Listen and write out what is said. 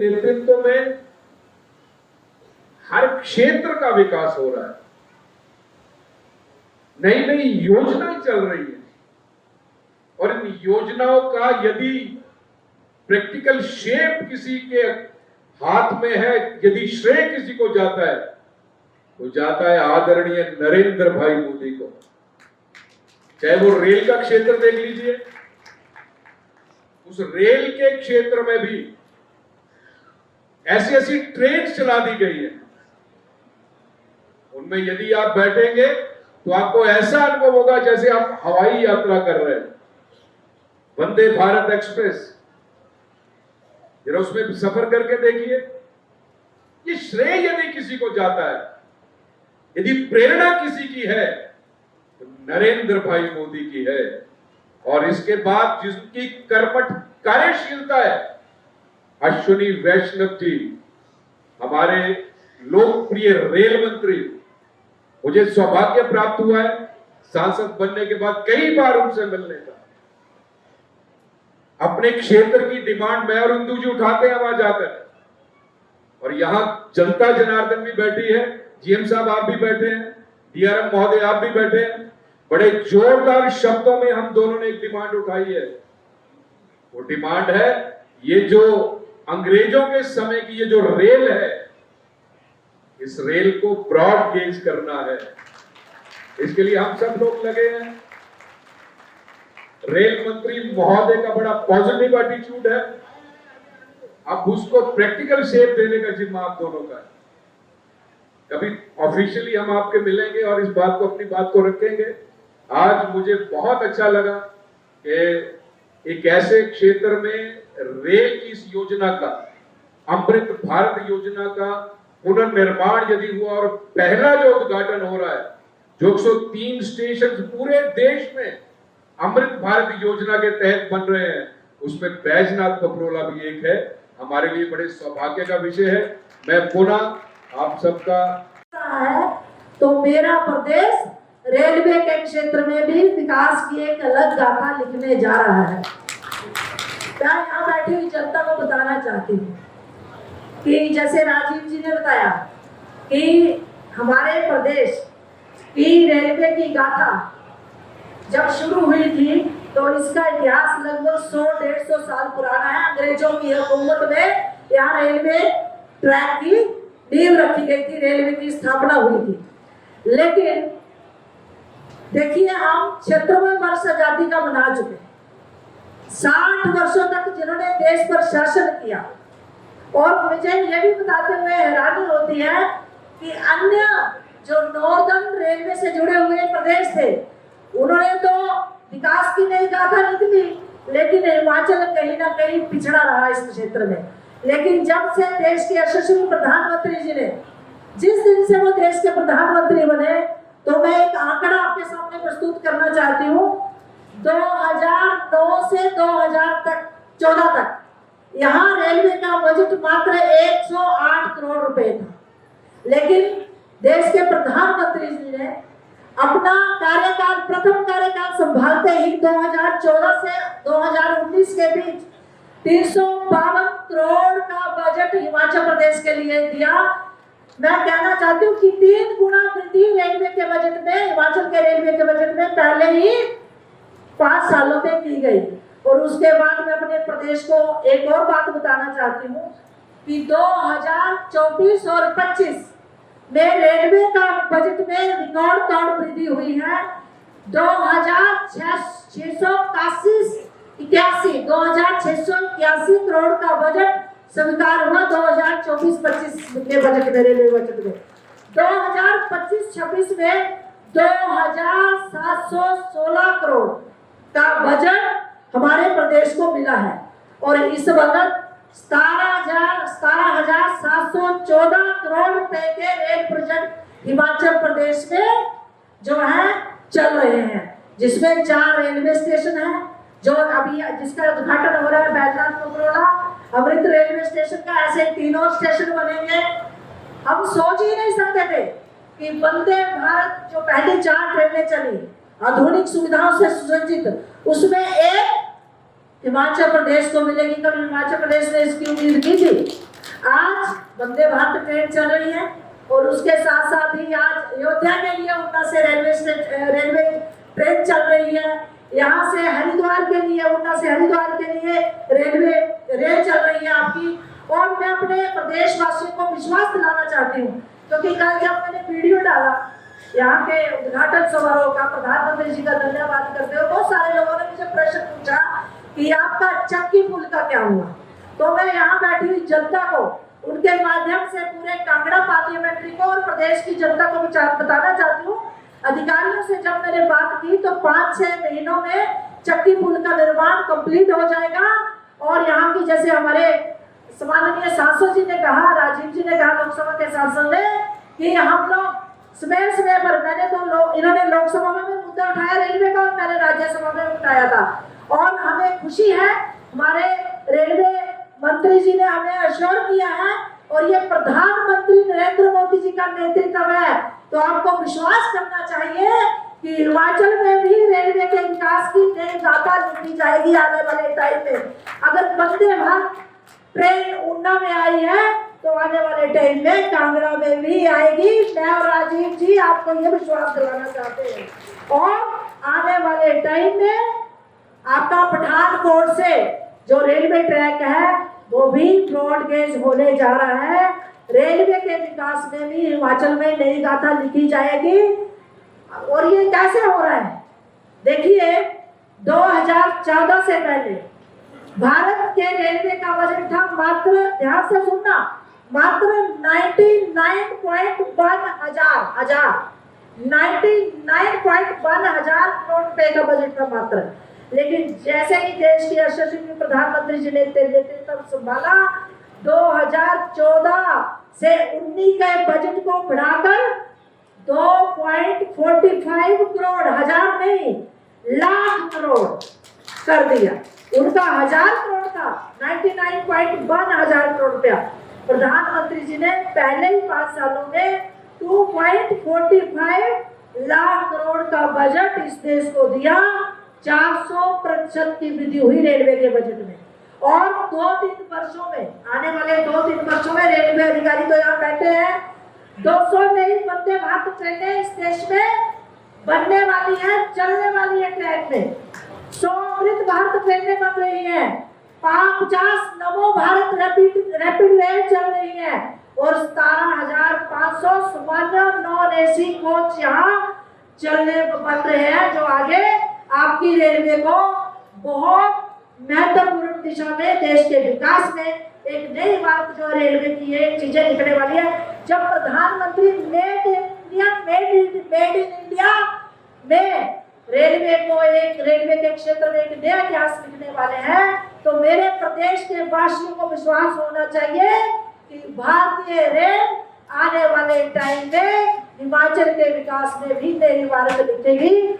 नेतृत्व में हर क्षेत्र का विकास हो रहा है, नई नई योजनाएं चल रही है, और इन योजनाओं का यदि प्रैक्टिकल शेप किसी के हाथ में है, यदि श्रेय किसी को जाता है तो जाता है आदरणीय नरेंद्र भाई मोदी को। चाहे वो रेल का क्षेत्र देख लीजिए, उस रेल के क्षेत्र में भी ऐसी ऐसी ट्रेन चला दी गई है, उनमें यदि आप बैठेंगे तो आपको ऐसा अनुभव होगा जैसे आप हवाई यात्रा कर रहे हैं। वंदे भारत एक्सप्रेस, जरा उसमें सफर करके देखिए। ये श्रेय यदि किसी को जाता है, यदि प्रेरणा किसी की है तो नरेंद्र भाई मोदी की है। और इसके बाद जिसकी कर्मठ कार्यशीलता है, अश्विनी वैष्णव जी, हमारे लोकप्रिय रेल मंत्री, मुझे सौभाग्य प्राप्त हुआ है सांसद बनने के बाद कई बार उनसे मिलने का। अपने क्षेत्र की डिमांड मैं और इंदू जी उठाते हैं वहां जाकर, और यहां जनता जनार्दन भी बैठी है, जीएम साहब आप भी बैठे हैं, डीआरएम महोदय आप भी बैठे हैं। बड़े जोरदार शब्दों में हम दोनों ने एक डिमांड उठाई है। वो डिमांड है, ये जो अंग्रेजों के समय की ये जो रेल है, इस रेल को ब्रॉड गेज करना है। इसके लिए हम सब लोग लगे हैं। रेल मंत्री महोदय का बड़ा पॉजिटिव एटीट्यूड है, अब उसको प्रैक्टिकल शेप देने का जिम्मा आप दोनों का है। कभी ऑफिशियली हम आपके मिलेंगे और इस बात को, अपनी बात को रखेंगे। आज मुझे बहुत अच्छा लगा कि एक ऐसे क्षेत्र में रेल की इस योजना का, अमृत भारत योजना का पुनर्निर्माण यदि हुआ और पहला जो उद्घाटन हो रहा है, जो 103 स्टेशन पूरे देश में अमृत भारत योजना के तहत बन रहे हैं, उसमें बैजनाथ पपरोला भी एक है। हमारे लिए बड़े सौभाग्य का विषय है। मैं पुनः आप सबका है तो मेरा प्रदेश रेलवे के क्षेत्र में भी विकास की एक अलग गाथा लिखने जा रहा है। मैं यहाँ बैठी हुई जनता को बताना चाहती हूँ कि जैसे राजीव जी ने बताया कि हमारे प्रदेश की रेलवे की गाथा जब शुरू हुई थी तो इसका इतिहास लगभग 100-150 साल पुराना है। अंग्रेजों की हुकूमत में यहाँ रेलवे ट्रैक की नींव रखी गई थी, रेलवे की स्थापना हुई थी। लेकिन देखिए, हम 76वें वर्ष आजादी का मना चुके, 60 वर्षों तक जिन्होंने देश पर शासन किया। और मुझे ये भी बताते हुए हैरानी होती है कि अन्य जो नॉर्दर्न रेलवे से जुड़े हुए प्रदेश थे, उन्होंने तो विकास की नई गाथा निकली, लेकिन हिमाचल कहीं ना कहीं पिछड़ा रहा इस क्षेत्र में। लेकिन जब से देश के यशस्वी प्रधानमंत्री जी ने, जिस दिन से वो देश के प्रधानमंत्री बने, तो मैं एक आंकड़ा आपके सामने प्रस्तुत करना चाहती हूँ। 2009 से 2014 तक यहाँ रेलवे का बजट मात्र 108 करोड़ रुपए था। लेकिन देश के प्रधानमंत्री जी ने अपना कार्यकाल, प्रथम कार्यकाल संभालते ही 2014 से 2019 के बीच 352 करोड़ का बजट हिमाचल प्रदेश के लिए दिया। मैं कहना चाहती हूँ कि 3 गुना वृद्धि रेलवे के बजट में, हिमाचल के रेलवे के बजट में पहले ही 5 सालों में की गई। और उसके बाद मैं अपने प्रदेश को एक और बात बताना चाहती हूँ कि 2024 और 25 में रेलवे का बजट में रिकॉर्ड तोड़ वृद्धि हुई है। 2681 करोड़ का बजट स्वीकार हुआ 2024-25 के बजट में, रेलवे बजट में। 2025-26 में 2716 करोड़ का बजट हमारे प्रदेश को मिला है। और इस वक्त 17,714 करोड़ रुपए के रेल प्रोजेक्ट हिमाचल प्रदेश में जो है चल रहे हैं, जिसमें 4 रेलवे स्टेशन है, जो अभी जिसका उद्घाटन हो रहा है बैजनाथ पपरोला, अमृत रेलवे स्टेशन का। ऐसे 3 और स्टेशन बनेंगे। हम सोच ही नहीं सकते थे कि वंदे भारत जो पहले 4 ट्रेनें चली आधुनिक सुविधाओं से सुसज्जित, उसमें एक हिमाचल प्रदेश को मिलेगी। कभी हिमाचल प्रदेश ने इसकी उम्मीद की थी? आज वंदे भारत ट्रेन चल रही है और उसके साथ साथ ही आज अयोध्या के लिए उन्ना से रेलवे ट्रेन चल रही है। यहाँ से हरिद्वार के लिए, उन्ना से हरिद्वार के लिए रेल चल रही है आपकी। और मैं अपने प्रदेशवासियों को विश्वास दिलाना चाहती हूँ, क्योंकि कल जब मैंने वीडियो डाला यहाँ के उद्घाटन समारोह का, प्रधानमंत्री जी का धन्यवाद करते हुए बहुत सारे लोगों ने मुझे प्रश्न पूछा कि आपका चक्की पुल का क्या हुआ। तो मैं यहाँ बैठी हुई जनता को उनके माध्यम से पूरे कांगड़ा पार्लियामेंट्री को और प्रदेश की जनता को बताना चाहती हूँ। अधिकारियों से जब मैंने बात की तो 5-6 महीनों में चक्की पुल का निर्माण कंप्लीट हो जाएगा। और यहाँ की जैसे हमारे सम्माननीय सांसद जी ने कहा, राजीव जी ने कहा, लोकसभा के सांसद ने, कि हम लोग समय समय पर, मैंने तो इन्होंने लोकसभा में मुद्दा उठाया रेलवे का और मैंने राज्यसभा में उठाया था। और हमें खुशी है, हमारे रेलवे मंत्री जी ने हमें अश्योर किया है और ये प्रधानमंत्री नरेंद्र मोदी जी का नेतृत्व है। तो आपको विश्वास करना चाहिए कि हिमाचल में भी रेलवे के विकास की नई गाथा लिखी जाएगी आने वाले टाइम में। अगर वंदे भारत ट्रेन ऊना में आई है तो आने वाले टाइम में कांगड़ा में भी आएगी। मैं और राजीव जी आपको ये विश्वास दिलाना चाहते हैं। और आने वाले टाइम में आपका पठानकोट से जो रेलवे ट्रैक है वो भी ब्रॉड गेज होने जा रहा है। रेलवे के विकास में भी हिमाचल में नई गाथा लिखी जाएगी। और ये कैसे हो रहा है देखिए, 2014 से पहले भारत के रेलवे का बजट था मात्र, ध्यान से सुनना, मात्र 99.1 हजार करोड़ रुपए का बजट था मात्र। लेकिन जैसे ही देश के यशस्वी प्रधानमंत्री जी ने नेतृत्व संभाला, 2014 से 19 के बजट को बढ़ाकर 2.45 करोड़, हजार नहीं लाख करोड़ कर दिया। उनका 1000 करोड़ था, 99.1 हजार करोड़ रुपया। प्रधानमंत्री जी ने पहले ही 5 सालों में 2.45 लाख करोड़ का बजट इस देश को दिया। 400% की वृद्धि हुई रेलवे के बजट में। और 2-3 वर्षों में, आने वाले 2-3 वर्षों में, रेलवे अधिकारी तो यहाँ बैठे हैं, 200 नई वंदे भारत ट्रेनें इस देश में बनने वाली है, चलने वाली है ट्रैक में। 100 अमृत भारत ट्रेनें बन रही है, 50 नमो भारत रैपिड रेल चल रही है और 17,500 सामान्य नॉन एसी कोच यहाँ बन रहे हैं, जो आगे आपकी रेलवे को बहुत महत्वपूर्ण दिशा में, देश के विकास में एक नई बात जो रेलवे की ये चीजें लिखने वाली है। जब प्रधानमंत्री मेड इन इंडिया में रेलवे के क्षेत्र में एक नया इतिहास लिखने वाले हैं, तो मेरे प्रदेश के वासियों को विश्वास होना चाहिए कि भारतीय रेल आने वाले टाइम में हिमाचल के विकास में भी नई इबारत लिखेगी।